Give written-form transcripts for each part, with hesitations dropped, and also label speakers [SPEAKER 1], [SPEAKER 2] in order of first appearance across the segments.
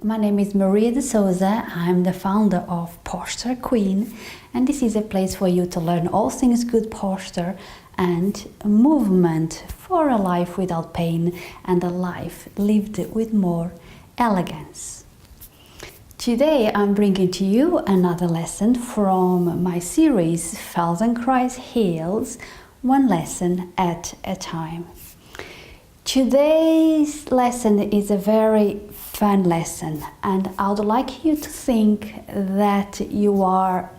[SPEAKER 1] My name is Maria de Souza. I'm the founder of Posture Queen, and this is a place for you to learn all things good posture and movement for a life without pain and a life lived with more elegance. Today I'm bringing to you another lesson from my series Feldenkrais Heals, one lesson at a time. Today's lesson is a very fun lesson, and I would like you to think that you are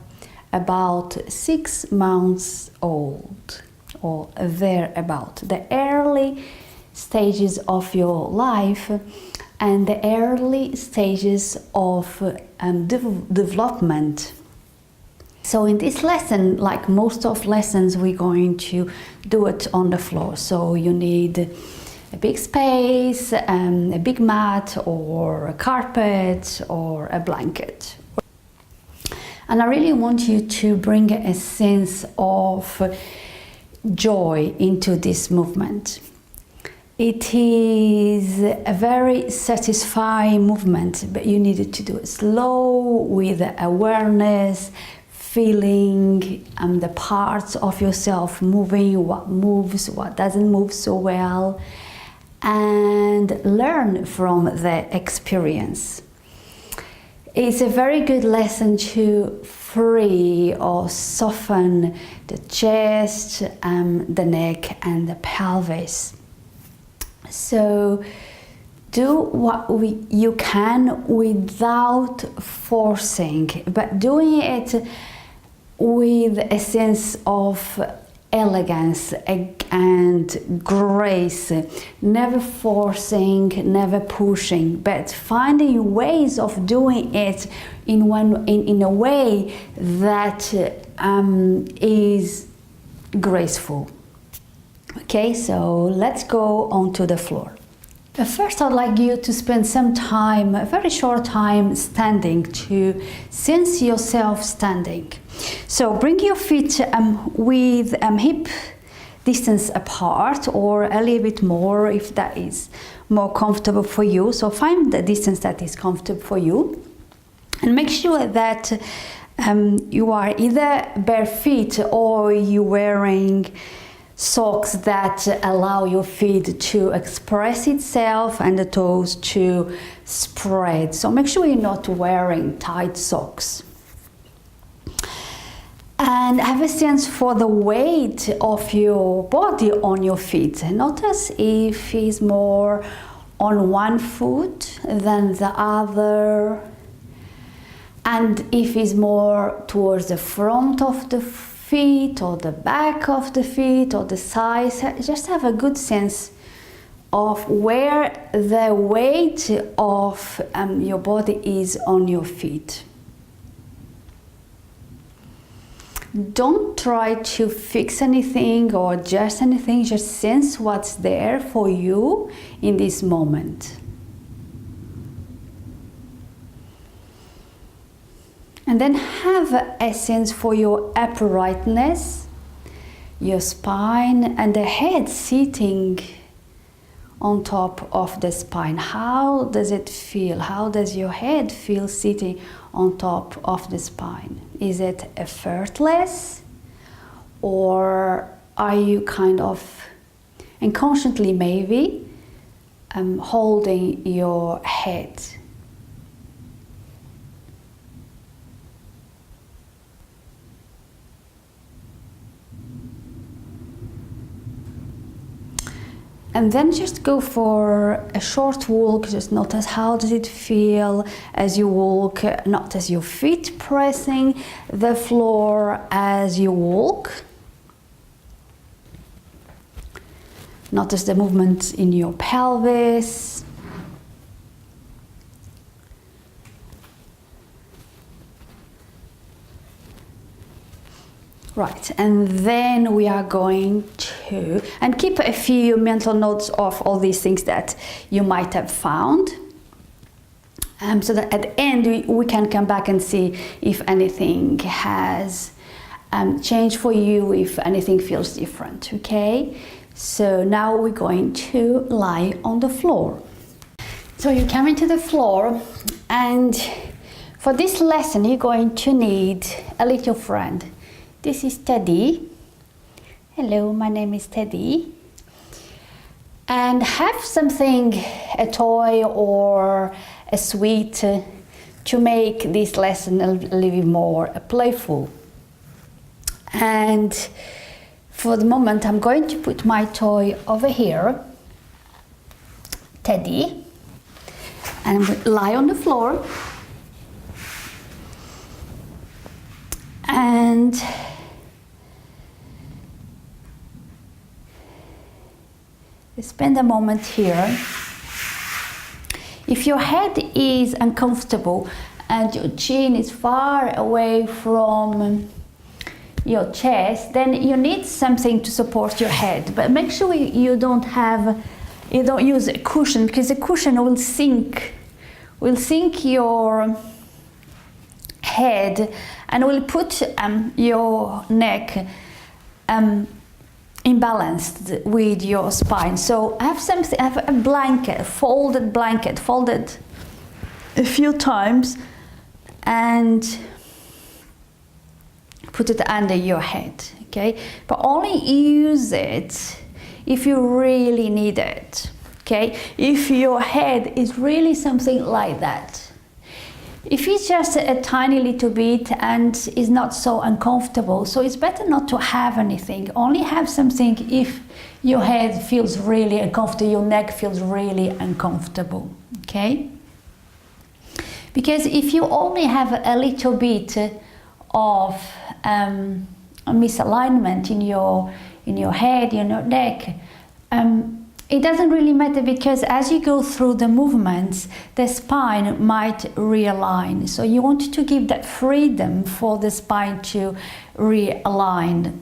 [SPEAKER 1] about 6 months old or thereabout, the early stages of your life and the early stages of development. So in this lesson, like most of lessons, we're going to do it on the floor. So you need a big space, a big mat or a carpet or a blanket. And I really want you to bring a sense of joy into this movement. It is a very satisfying movement, but you need to do it slow, with awareness, feeling the parts of yourself moving, what moves, what doesn't move so well, and learn from the experience. It's a very good lesson to free or soften the chest, the neck and the pelvis. So do what you can without forcing, but doing it with a sense of elegance and grace, never forcing, never pushing, but finding ways of doing it in a way that is graceful. Okay, so let's go onto the floor. First, I'd like you to spend some time, a very short time, standing, to sense yourself standing. So bring your feet with hip distance apart, or a little bit more if that is more comfortable for you. So find the distance that is comfortable for you, and make sure that you are either bare feet or you're wearing socks that allow your feet to express itself and the toes to spread. So make sure you're not wearing tight socks. And have a sense for the weight of your body on your feet. Notice if it's more on one foot than the other, and if it's more towards the front of the feet or the back of the feet or the sides. Just have a good sense of where the weight of your body is on your feet. Don't try to fix anything or adjust anything, just sense what's there for you in this moment. And then have a sense for your uprightness, your spine and the head sitting on top of the spine. How does it feel? How does your head feel sitting on top of the spine? Is it effortless, or are you kind of unconsciously maybe holding your head? And then just go for a short walk. Just notice how does it feel as you walk. Notice your feet pressing the floor as you walk. Notice the movement in your pelvis. Right, and then we are going to, and keep a few mental notes of all these things that you might have found, so that at the end we can come back and see if anything has changed for you, if anything feels different, okay? So now we're going to lie on the floor. So you come into the floor, and for this lesson you're going to need a little friend. This is Teddy. Hello, my name is Teddy. And have something, a toy or a sweet, to make this lesson a little bit more playful. And for the moment I'm going to put my toy over here, Teddy, and lie on the floor. And spend a moment here. If your head is uncomfortable and your chin is far away from your chest, then you need something to support your head. But make sure you don't use a cushion, because the cushion will sink your head and will put your neck imbalanced with your spine. So have a blanket, folded a few times, and put it under your head, okay? But only use it if you really need it, okay? If your head is really something like that. If it's just a tiny little bit and is not so uncomfortable, so it's better not to have anything. Only have something if your head feels really uncomfortable, your neck feels really uncomfortable, okay? Because if you only have a little bit of a misalignment in your head, in your neck, it doesn't really matter, because as you go through the movements, the spine might realign. So you want to give that freedom for the spine to realign.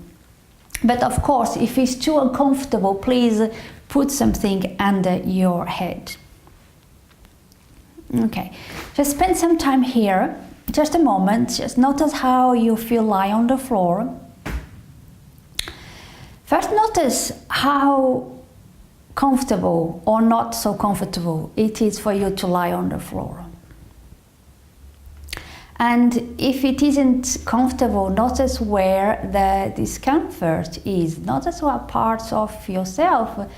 [SPEAKER 1] But of course, if it's too uncomfortable, please put something under your head. Okay, just spend some time here, just a moment. Just notice how you feel lie on the floor. First, notice how comfortable or not so comfortable it is for you to lie on the floor. And if it isn't comfortable, notice where the discomfort is. Notice what parts of yourself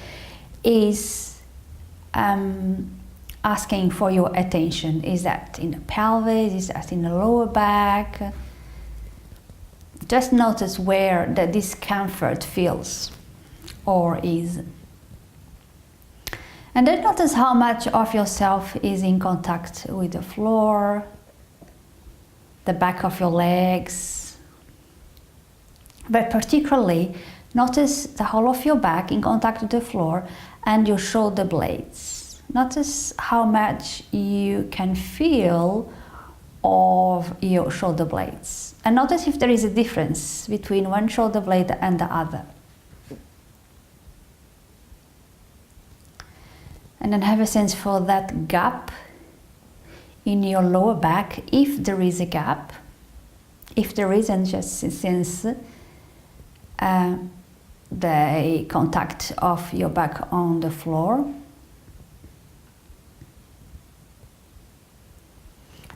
[SPEAKER 1] is asking for your attention. Is that in the pelvis? Is that in the lower back? Just notice where the discomfort feels or is. And then notice how much of yourself is in contact with the floor, the back of your legs. But particularly, notice the whole of your back in contact with the floor and your shoulder blades. Notice how much you can feel of your shoulder blades. And notice if there is a difference between one shoulder blade and the other. And then have a sense for that gap in your lower back, if there is a gap. If there isn't, just sense the contact of your back on the floor.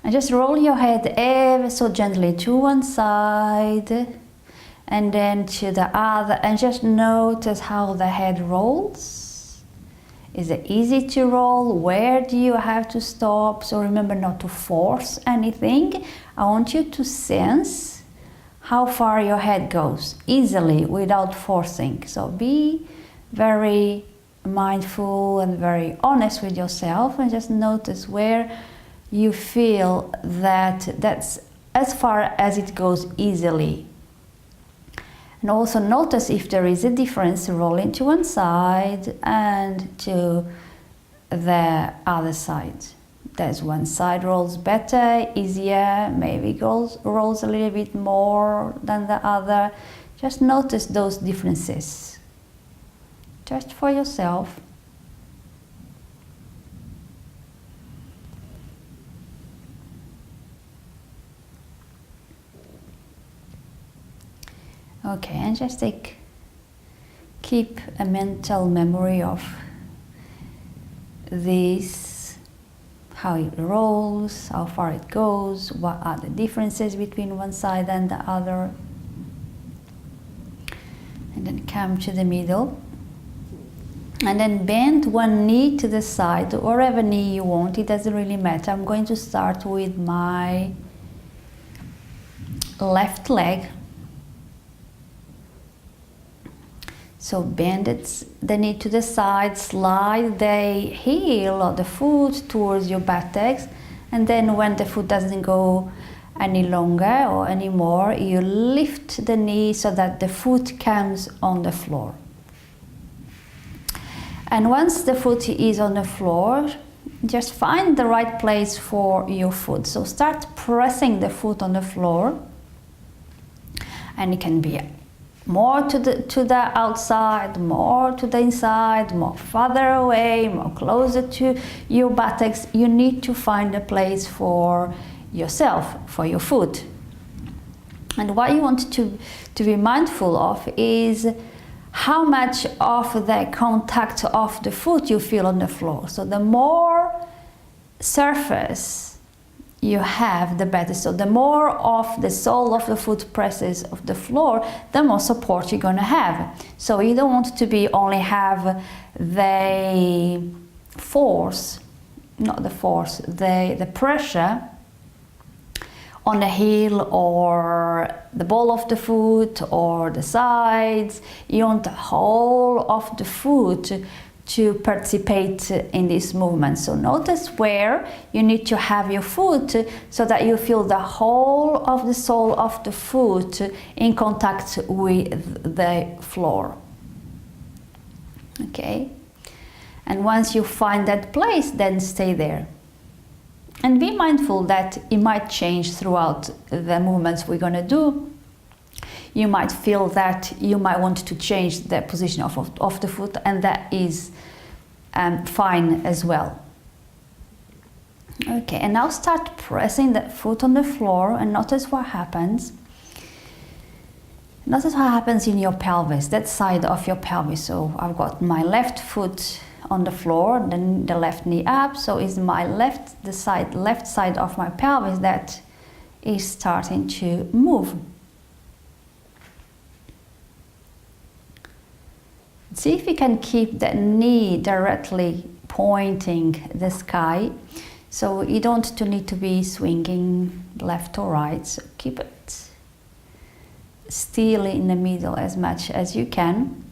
[SPEAKER 1] And just roll your head ever so gently to one side and then to the other, and just notice how the head rolls. Is it easy to roll? Where do you have to stop? So remember not to force anything. I want you to sense how far your head goes, easily, without forcing. So be very mindful and very honest with yourself, and just notice where you feel that that's as far as it goes easily. And also notice if there is a difference, rolling to one side and to the other side. There's one side rolls better, easier, maybe rolls a little bit more than the other. Just notice those differences, just for yourself. Okay, and just keep a mental memory of this how it rolls, how far it goes, what are the differences between one side and the other. And then come to the middle. And then bend one knee to the side, wherever knee you want, it doesn't really matter. I'm going to start with my left leg. So bend the knee to the side, slide the heel or the foot towards your buttocks, and then when the foot doesn't go any longer or anymore, you lift the knee so that the foot comes on the floor. And once the foot is on the floor, just find the right place for your foot. So start pressing the foot on the floor, and it can be more to the outside, more to the inside, more farther away, more closer to your buttocks. You need to find a place for yourself, for your foot. And what you want to be mindful of is how much of the contact of the foot you feel on the floor. So the more surface you have, the better. So the more of the sole of the foot presses of the floor, the more support you're going to have. So you don't want to be only have the force, not the force, the pressure on the heel or the ball of the foot or the sides. You want the whole of the foot to participate in this movement. So notice where you need to have your foot so that you feel the whole of the sole of the foot in contact with the floor. Okay? And once you find that place, then stay there. And be mindful that it might change throughout the movements we're going to do. You might feel that you might want to change the position of the foot, and that is fine as well. Okay, and now start pressing the foot on the floor and notice what happens. Notice what happens in your pelvis, that side of your pelvis. So I've got my left foot on the floor, then the left knee up. So it's my left side of my pelvis that is starting to move. See if you can keep the knee directly pointing the sky. So you don't need to be swinging left or right. So keep it still in the middle as much as you can.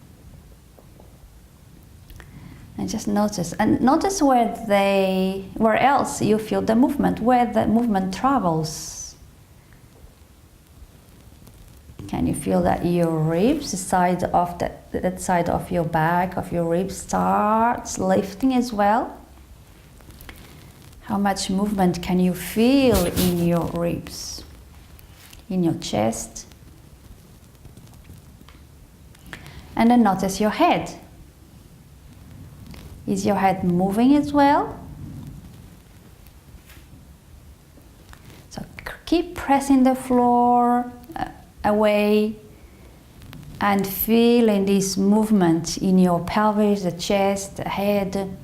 [SPEAKER 1] And just notice. And notice where else you feel the movement, where the movement travels. Can you feel that your ribs, the side of that side of your back, of your ribs starts lifting as well? How much movement can you feel in your ribs, in your chest? And then notice your head. Is your head moving as well? So keep pressing the floor away and feeling this movement in your pelvis, the chest, the head.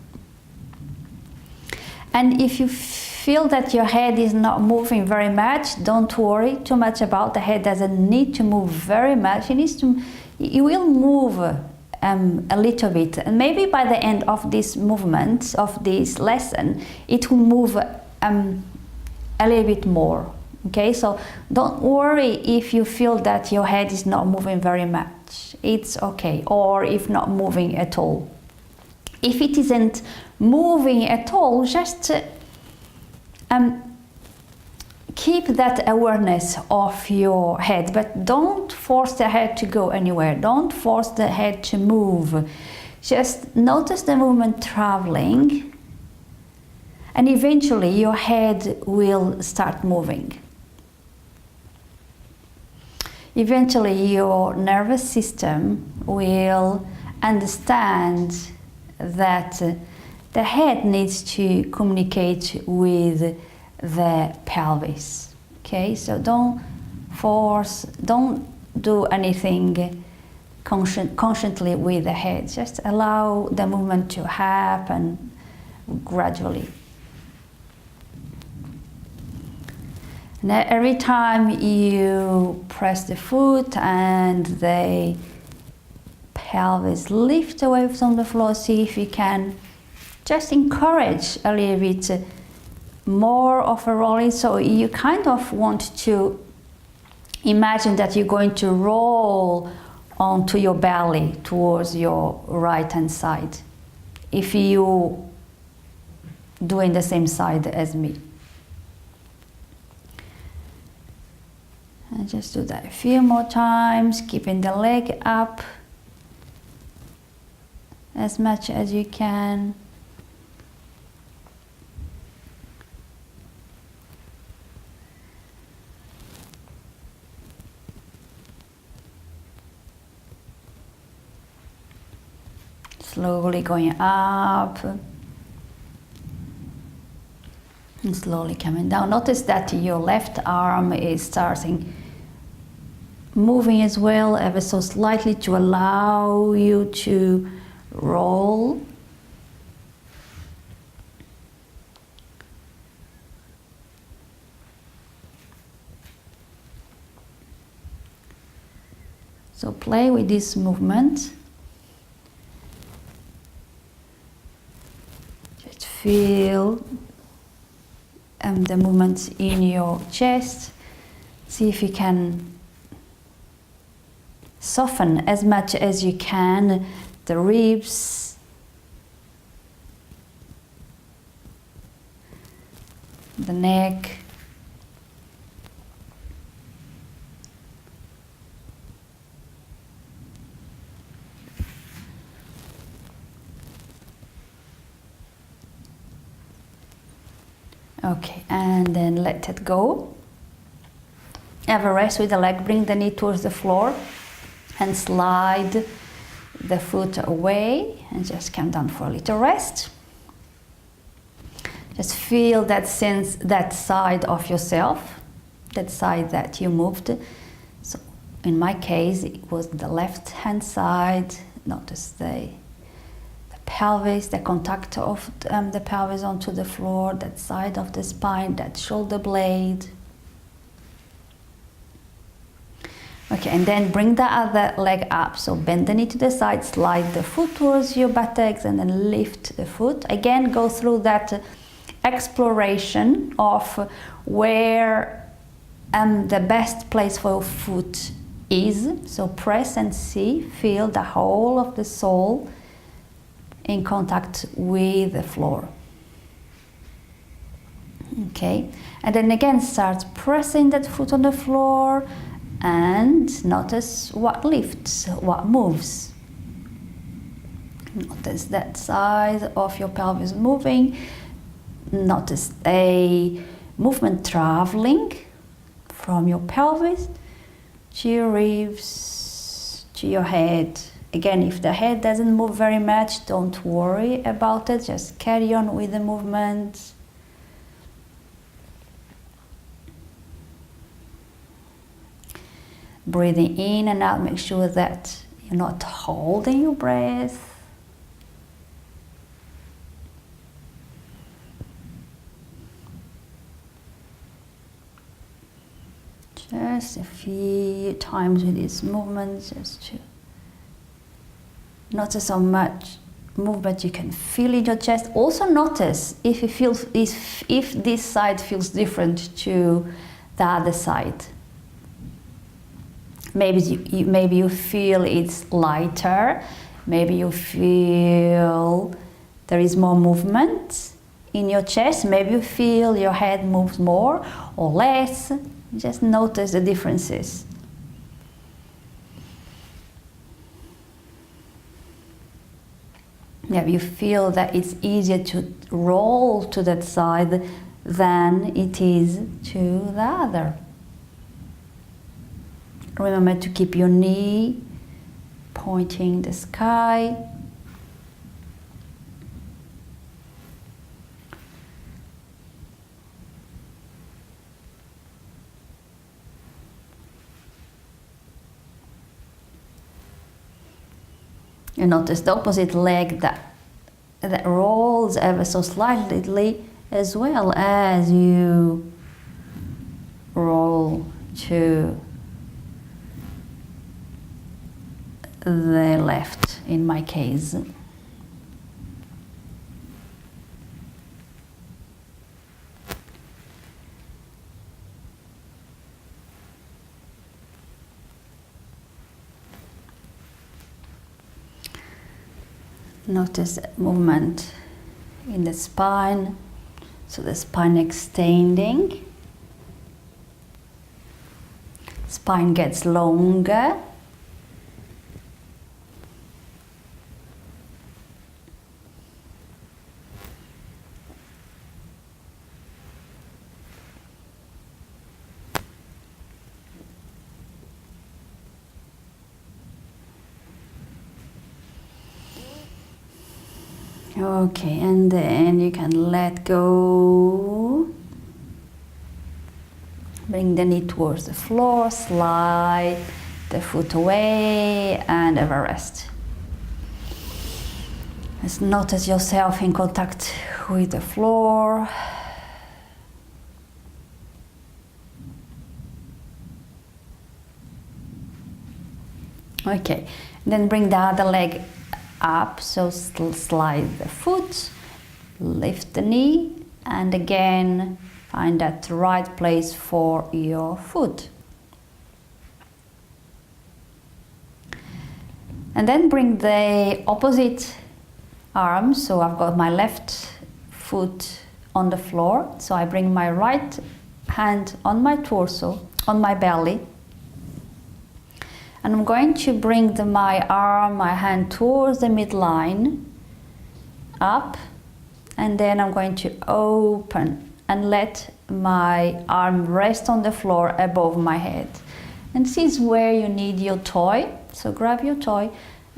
[SPEAKER 1] And if you feel that your head is not moving very much, don't worry too much about the head. Doesn't need to move very much. It will move a little bit, and maybe by the end of this movement, of this lesson, it will move a little bit more. Okay, so don't worry if you feel that your head is not moving very much. It's okay, or if not moving at all. If it isn't moving at all, just keep that awareness of your head, but don't force the head to go anywhere. Don't force the head to move. Just notice the movement traveling, and eventually your head will start moving. Eventually your nervous system will understand that the head needs to communicate with the pelvis. Okay, so don't do anything consciously with the head. Just allow the movement to happen gradually. And every time you press the foot and the pelvis lift away from the floor, see if you can just encourage a little bit more of a rolling. So you kind of want to imagine that you're going to roll onto your belly towards your right hand side, if you doing the same side as me. And just do that a few more times, keeping the leg up as much as you can. Slowly going up and slowly coming down. Notice that your left arm is starting moving as well, ever so slightly, to allow you to roll. So play with this movement. Just feel the movements in your chest. See if you can soften as much as you can the ribs, the neck, okay, and then let it go. Have a rest with the leg, bring the knee towards the floor and slide the foot away and just come down for a little rest. Just feel that sense, that side of yourself, that side that you moved. So in my case, it was the left hand side. Notice the pelvis, the contact of the pelvis onto the floor, that side of the spine, that shoulder blade. Okay, and then bring the other leg up. So bend the knee to the side, slide the foot towards your buttocks, and then lift the foot. Again, go through that exploration of where the best place for your foot is. So press and see, feel the whole of the sole in contact with the floor. Okay, and then again start pressing that foot on the floor and notice what lifts, what moves. Notice that side of your pelvis moving. Notice a movement traveling from your pelvis to your ribs, to your head. Again, if the head doesn't move very much, don't worry about it. Just carry on with the movement. Breathing in and out, make sure that you're not holding your breath. Just a few times with this movement, just to notice how much movement you can feel in your chest. Also notice if it feels, if this side feels different to the other side. Maybe you feel it's lighter. Maybe you feel there is more movement in your chest. Maybe you feel your head moves more or less. Just notice the differences. Maybe you feel that it's easier to roll to that side than it is to the other. Remember to keep your knee pointing the sky. You notice the opposite leg that rolls ever so slightly as well as you pull to the left in my case. Notice movement in the spine, so the spine extending, spine gets longer. Okay, and then you can let go. Bring the knee towards the floor, slide the foot away, and have a rest. Just notice yourself in contact with the floor. Okay, then bring the other leg up, so slide the foot, lift the knee, and again find that right place for your foot. And then bring the opposite arm, so I've got my left foot on the floor, so I bring my right hand on my torso, on my belly, and I'm going to bring my arm, my hand towards the midline, up, and then I'm going to open and let my arm rest on the floor above my head. And this is where you need your toy, so grab your toy.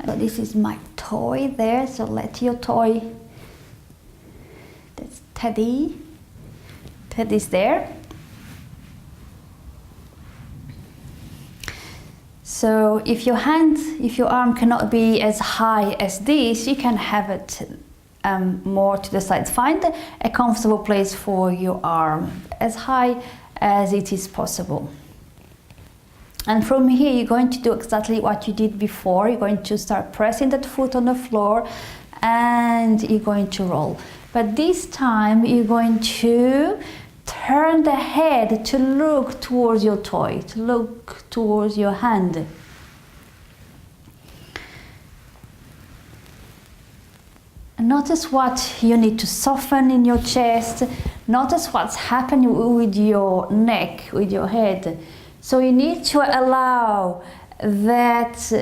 [SPEAKER 1] So this is my toy there, so let your toy, that's Teddy's there. So if your arm cannot be as high as this, you can have it more to the sides. Find a comfortable place for your arm, as high as it is possible. And from here, you're going to do exactly what you did before. You're going to start pressing that foot on the floor and you're going to roll. But this time, you're going to turn the head to look towards your toy, to look towards your hand. And notice what you need to soften in your chest. Notice what's happening with your neck, with your head. So you need to allow that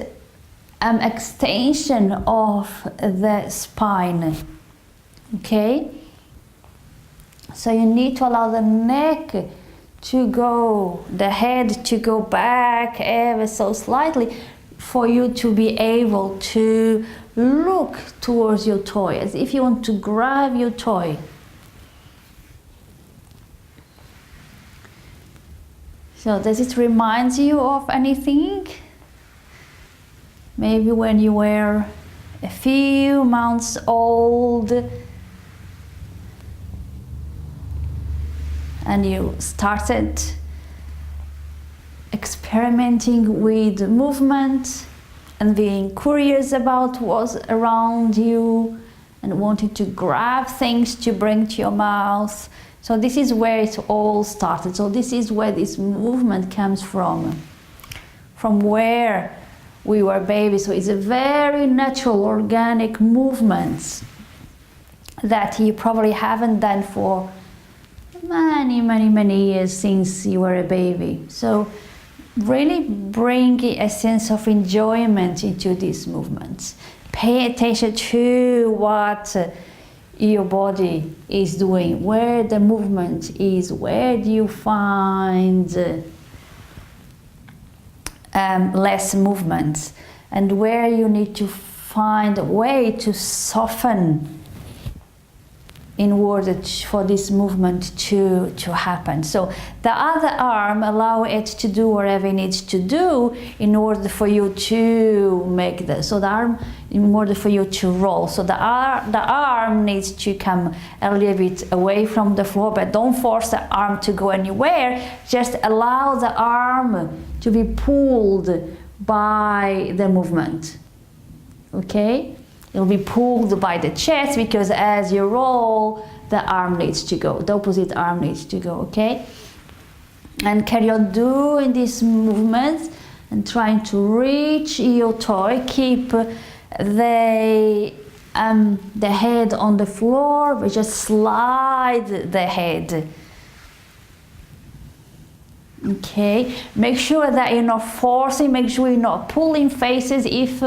[SPEAKER 1] extension of the spine, okay? So you need to allow the neck to go, the head to go back ever so slightly for you to be able to look towards your toy, as if you want to grab your toy. So does it remind you of anything? Maybe when you were a few months old and you started experimenting with movement and being curious about what's around you and wanting to grab things to bring to your mouth. So this is where it all started. So this is where this movement comes from where we were babies. So it's a very natural, organic movement that you probably haven't done for many years since you were a baby. So really bring a sense of enjoyment into these movements. Pay attention to what your body is doing, where the movement is, where do you find less movement, and where you need to find a way to soften in order for this movement to happen. So the other arm, allow it to do whatever it needs to do in order for you to make this. So the arm, in order for you to roll. So the arm needs to come a little bit away from the floor, but don't force the arm to go anywhere. Just allow the arm to be pulled by the movement. Okay? It'll be pulled by the chest, because as you roll, the arm needs to go. The opposite arm needs to go, okay? And carry on doing these movements and trying to reach your toy. Keep the head on the floor, but just slide the head. Okay? Make sure that you're not forcing, make sure you're not pulling faces. If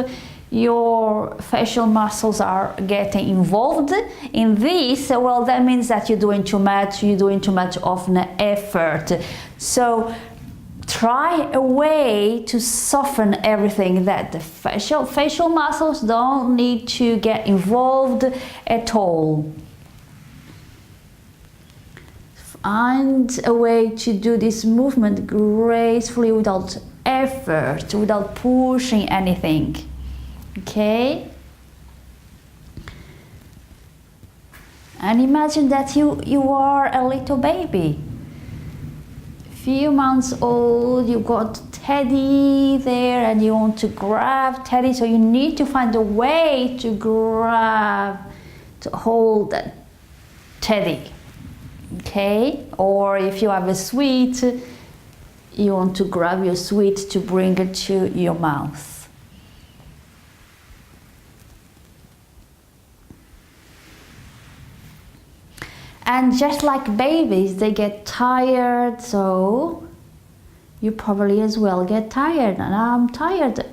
[SPEAKER 1] your facial muscles are getting involved in this, well, that means that you're doing too much of an effort. So try a way to soften everything, that the facial muscles don't need to get involved at all. Find a way to do this movement gracefully, without effort, without pushing anything. Okay? And imagine that you are a little baby. Few months old, you got Teddy there and you want to grab Teddy, so you need to find a way to grab, to hold that Teddy. Okay? Or if you have a sweet, you want to grab your sweet to bring it to your mouth. And just like babies, they get tired, so you probably as well get tired. And I'm tired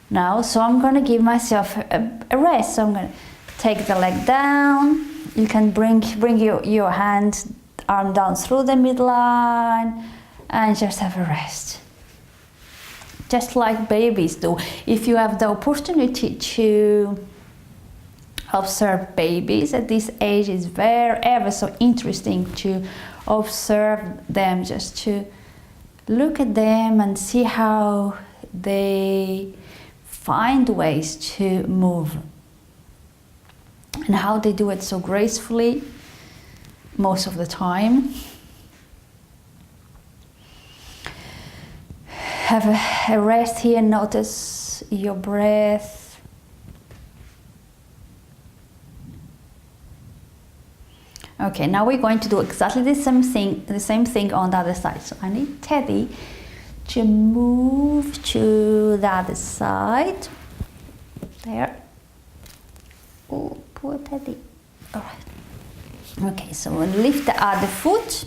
[SPEAKER 1] now, so I'm going to give myself a rest. So I'm going to take the leg down. You can bring your arm down through the midline and just have a rest. Just like babies do. If you have the opportunity to observe babies at this age, is ever so interesting to observe them, just to look at them and see how they find ways to move and how they do it so gracefully most of the time. Have a rest here, notice your breath. Okay, now we're going to do exactly the same thing on the other side. So I need Teddy to move to the other side. There. Oh, poor Teddy. All right. Okay, so we'll lift the other foot.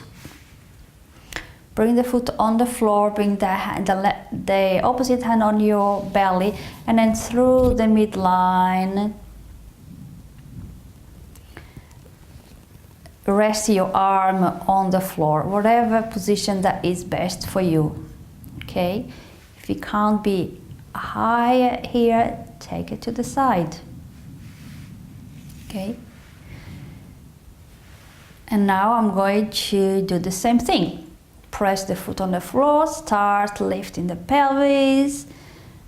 [SPEAKER 1] Bring the foot on the floor. Bring the opposite hand on your belly, and then through the midline. Rest your arm on the floor, whatever position that is best for you. Okay? If you can't be higher here, take it to the side. Okay? And now I'm going to do the same thing. Press the foot on the floor, start lifting the pelvis,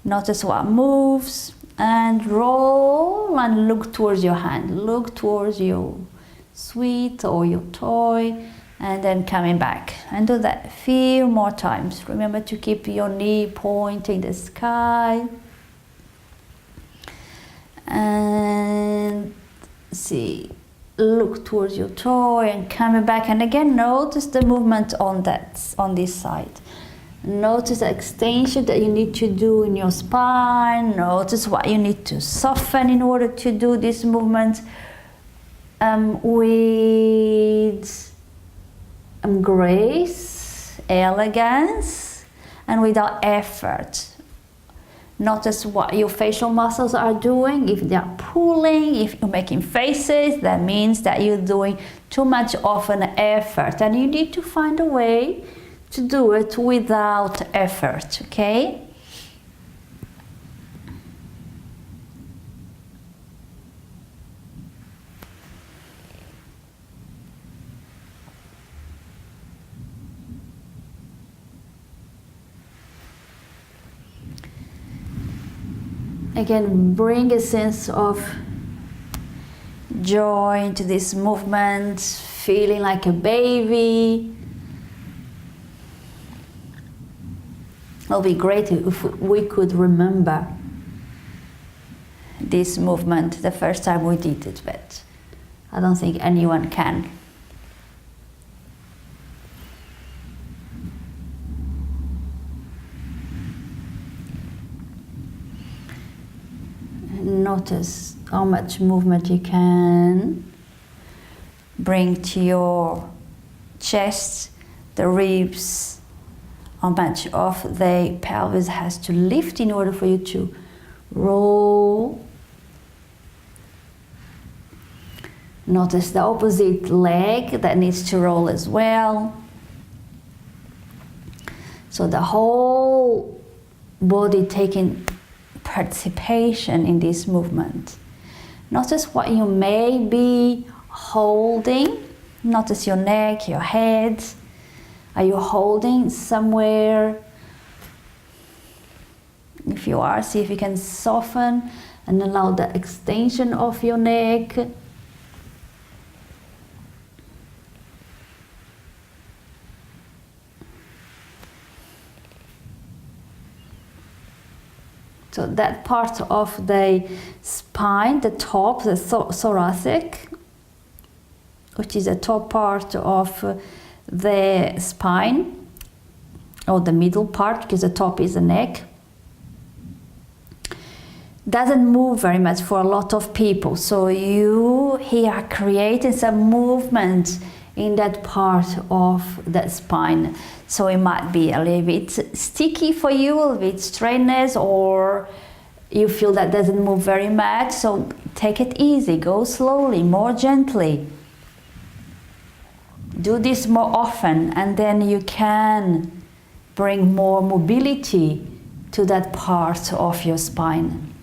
[SPEAKER 1] notice what moves, and roll and look towards your hand. Look towards your sweet or your toy, and then coming back, and do that a few more times. Remember to keep your knee pointing the sky, and look towards your toy and coming back, and again notice the movement on this side. Notice the extension that you need to do in your spine. Notice what you need to soften in order to do this movement with grace, elegance, and without effort. Notice what your facial muscles are doing. If they are pulling, if you're making faces, that means that you're doing too much of an effort, and you need to find a way to do it without effort, okay? Again, bring a sense of joy into this movement, feeling like a baby. It would be great if we could remember this movement the first time we did it, but I don't think anyone can. Notice how much movement you can bring to your chest, the ribs, how much of the pelvis has to lift in order for you to roll. Notice the opposite leg that needs to roll as well. So the whole body taking participation in this movement. Notice what you may be holding. Notice your neck, your head. Are you holding somewhere? If you are, see if you can soften and allow the extension of your neck. So that part of the spine, the top, the thoracic, which is the top part of the spine, or the middle part, because the top is the neck, doesn't move very much for a lot of people. So you here are creating some movement in that part of the spine. So it might be a little bit sticky for you, a little bit strenuous, or you feel that doesn't move very much. So take it easy, go slowly, more gently. Do this more often, and then you can bring more mobility to that part of your spine.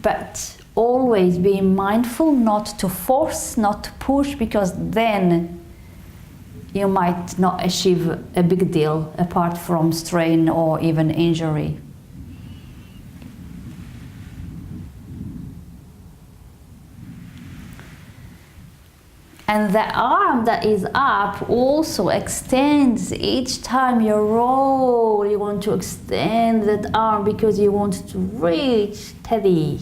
[SPEAKER 1] But always be mindful not to force, not to push, because then you might not achieve a big deal apart from strain or even injury. And the arm that is up also extends each time you roll. You want to extend that arm because you want to reach Teddy.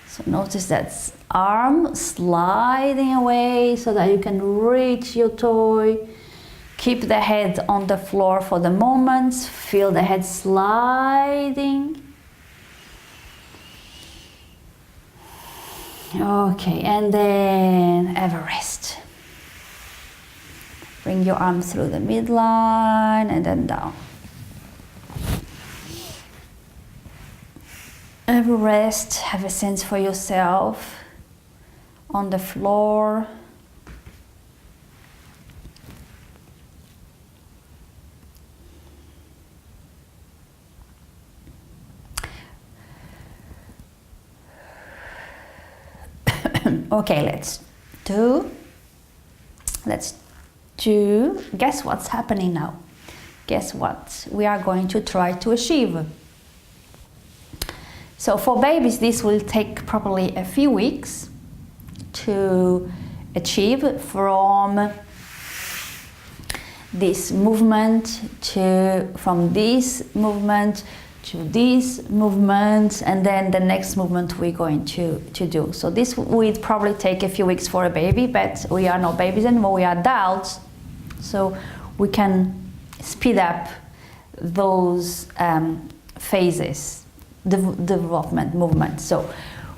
[SPEAKER 1] So notice that arm sliding away so that you can reach your toy. Keep the head on the floor for the moment. Feel the head sliding. Okay, and then have a rest. Bring your arm through the midline and then down. Have a rest, have a sense for yourself on the floor. Okay, let's do, guess what's happening now? Guess what we are going to try to achieve? So for babies, this will take probably a few weeks to achieve, from this movement from this movement to this movement, and then the next movement we're going to do. So this will probably take a few weeks for a baby, but we are not babies anymore, we are adults, so we can speed up those phases, development movement. So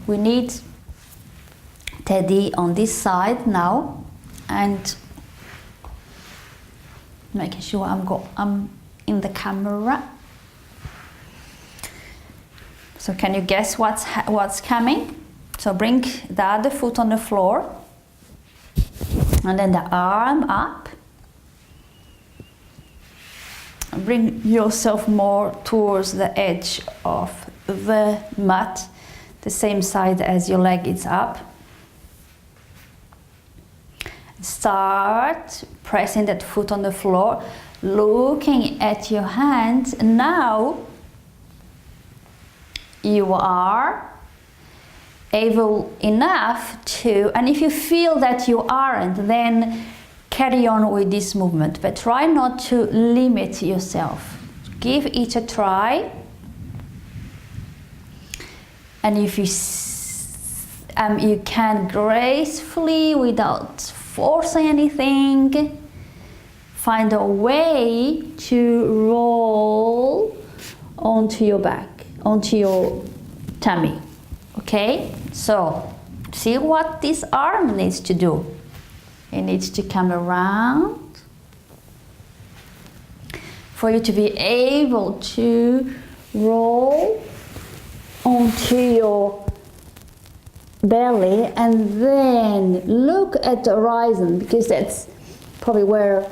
[SPEAKER 1] we need Teddy on this side now, and making sure I'm in the camera. So can you guess what's coming? So bring the other foot on the floor, and then the arm up. Bring yourself more towards the edge of the mat, the same side as your leg is up. Start pressing that foot on the floor, looking at your hands. And now you are able enough to, and if you feel that you aren't, then carry on with this movement, but try not to limit yourself. Give each a try. And if you can gracefully, without forcing anything, find a way to roll onto your back, onto your tummy. Okay? So, see what this arm needs to do. It needs to come around for you to be able to roll onto your belly, and then look at the horizon, because that's probably where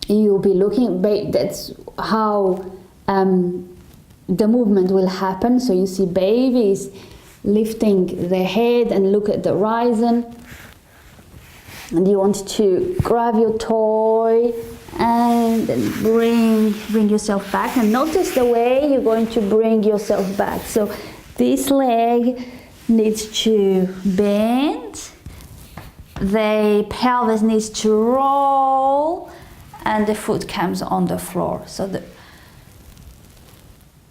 [SPEAKER 1] you'll be looking. That's how the movement will happen. So you see babies lifting their head and look at the horizon, and you want to grab your toy and then bring yourself back, and notice the way you're going to bring yourself back. So this leg needs to bend, the pelvis needs to roll, and the foot comes on the floor. So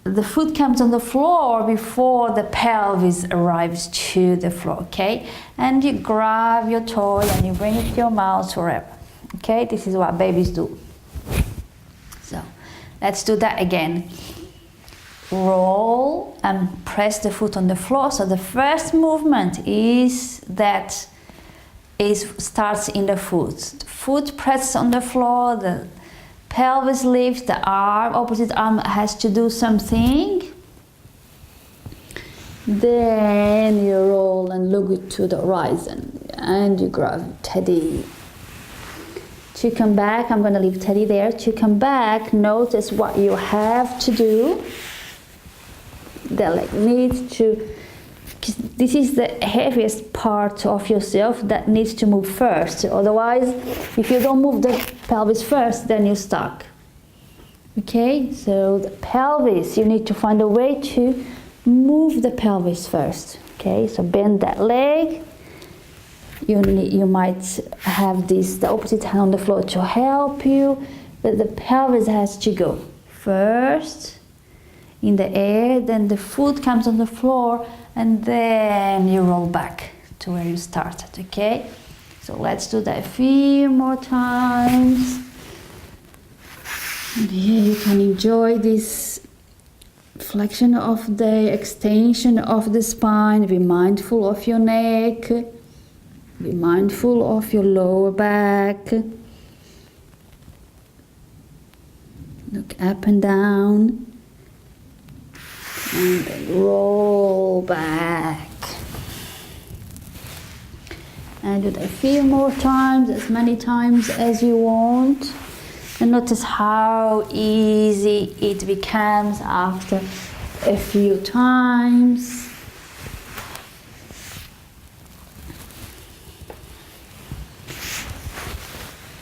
[SPEAKER 1] the foot comes on the floor before the pelvis arrives to the floor, okay? And you grab your toy and you bring it to your mouth, wherever. Okay, this is what babies do. So let's do that again. Roll and press the foot on the floor. So the first movement starts in the foot. The foot presses on the floor, the pelvis lifts, the opposite arm has to do something. Then you roll and look to the horizon, and you grab Teddy. To come back, I'm going to leave Teddy there. To come back, notice what you have to do. The leg needs to, this is the heaviest part of yourself that needs to move first. Otherwise, if you don't move the pelvis first, then you're stuck. Okay, so the pelvis, you need to find a way to move the pelvis first. Okay, so bend that leg. You might have the opposite hand on the floor to help you, but the pelvis has to go first in the air, then the foot comes on the floor, and then you roll back to where you started, okay? So let's do that a few more times. And here you can enjoy this flexion of the extension of the spine. Be mindful of your neck. Be mindful of your lower back. Look up and down. And then roll back. And do that a few more times, as many times as you want. And notice how easy it becomes after a few times.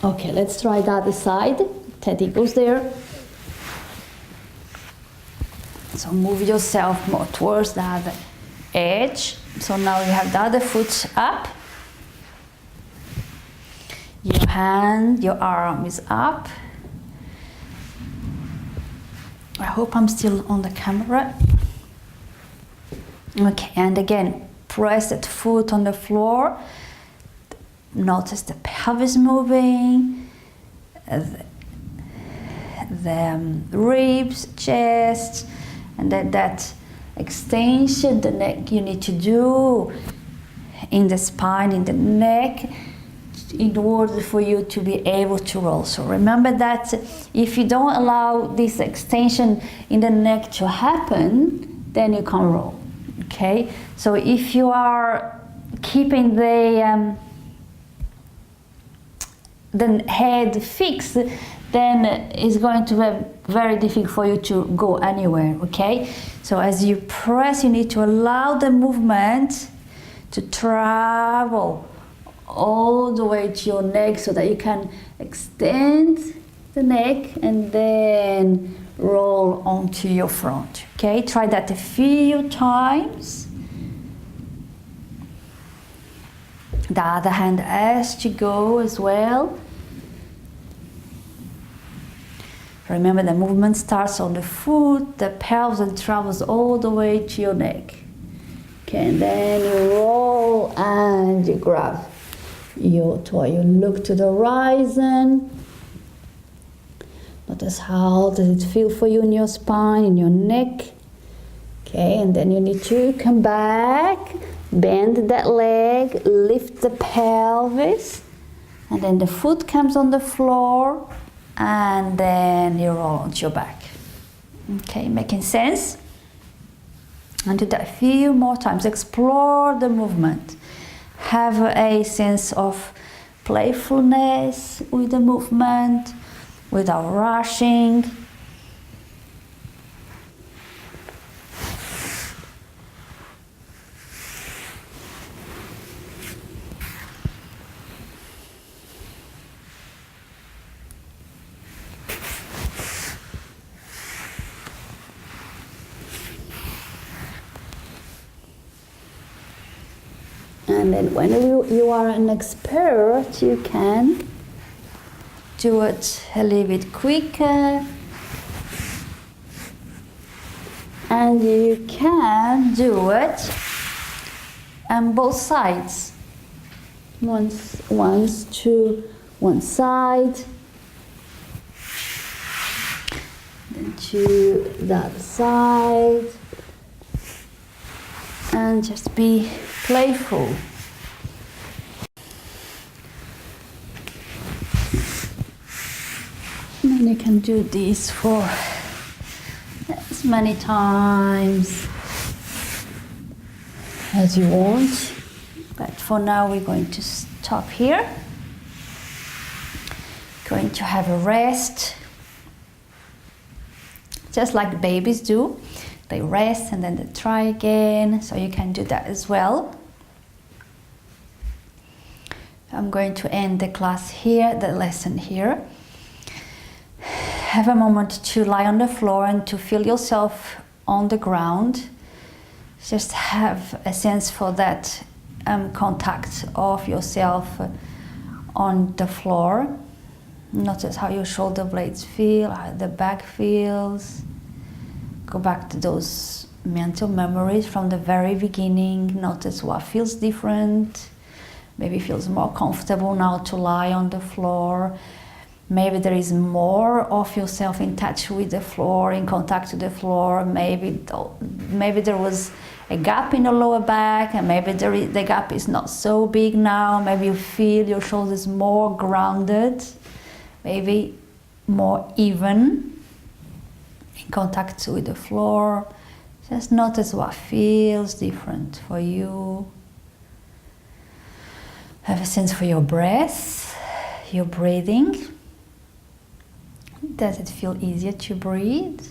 [SPEAKER 1] Okay, let's try the other side. Teddy goes there. So move yourself more towards the other edge. So now you have the other foot up. Your arm is up. I hope I'm still on the camera. Okay, and again, press that foot on the floor. Notice the pelvis moving, the ribs, chest, and that extension, the neck you need to do in the spine, in the neck, in order for you to be able to roll. So remember that if you don't allow this extension in the neck to happen, then you can't roll, okay? So if you are keeping the head fixed, then it's going to be very difficult for you to go anywhere, okay? So as you press, you need to allow the movement to travel all the way to your neck so that you can extend the neck and then roll onto your front. Okay, try that a few times. The other hand has to go as well. Remember, the movement starts on the foot, the pelvis, and travels all the way to your neck. Okay, and then you roll and you grab your toe. You look to the horizon. Notice how does it feel for you in your spine, in your neck. Okay, and then you need to come back, bend that leg, lift the pelvis, and then the foot comes on the floor, and then you roll onto your back. Okay, making sense? And do that a few more times. Explore the movement. Have a sense of playfulness with the movement, without rushing. And then when you are an expert, you can do it a little bit quicker. And you can do it on both sides. Once to one side, then to that side. And just be playful. And you can do this for as many times as you want. But for now, we're going to stop here. Going to have a rest, just like babies do. They rest and then they try again, so you can do that as well. I'm going to end the class here, the lesson here. Have a moment to lie on the floor and to feel yourself on the ground. Just have a sense for that contact of yourself on the floor. Notice how your shoulder blades feel, how the back feels. Go back to those mental memories from the very beginning. Notice what feels different. Maybe it feels more comfortable now to lie on the floor. Maybe there is more of yourself in touch with the floor, in contact with the floor. Maybe there was a gap in the lower back, and maybe the gap is not so big now. Maybe you feel your shoulders more grounded, maybe more even. In contact with the floor. Just notice what feels different for you. Have a sense for your breath, your breathing. Does it feel easier to breathe?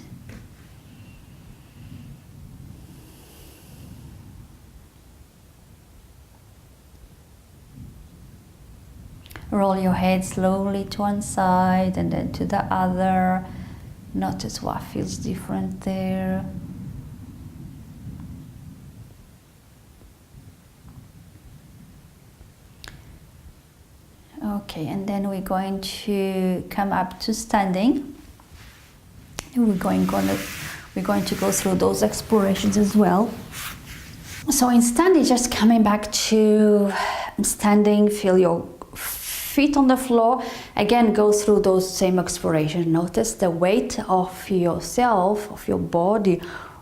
[SPEAKER 1] Roll your head slowly to one side and then to the other. Notice what feels different there. Okay, and then we're going to come up to standing. We're going to go through those explorations as well. So in standing, just coming back to standing, feel your feet on the floor. Again, go through those same explorations. Notice the weight of yourself, of your body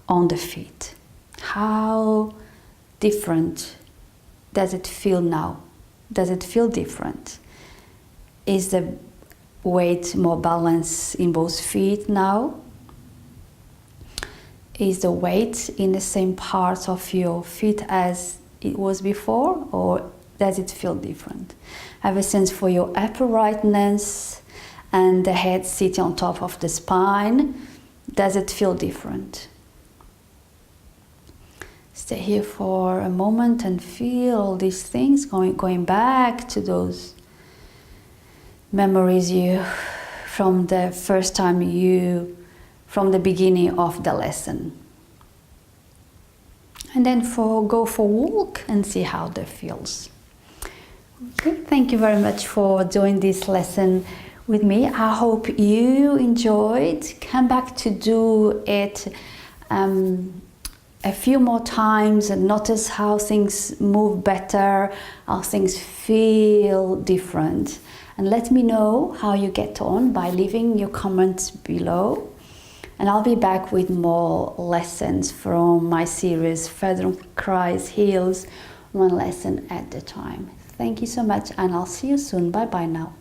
[SPEAKER 1] on the feet. How different does it feel now? Does it feel different? Is the weight more balanced in both feet now? Is the weight in the same parts of your feet as it was before, or does it feel different? Have a sense for your uprightness and the head sitting on top of the spine. Does it feel different? Stay here for a moment and feel these things going back to those memories you from the first time from the beginning of the lesson. And then go for a walk and see how that feels. Okay, thank you very much for doing this lesson with me. I hope you enjoyed. Come back to do it a few more times and notice how things move better, how things feel different. And let me know how you get on by leaving your comments below. And I'll be back with more lessons from my series Feldenkrais Heals, one lesson at a time. Thank you so much, and I'll see you soon. Bye bye now.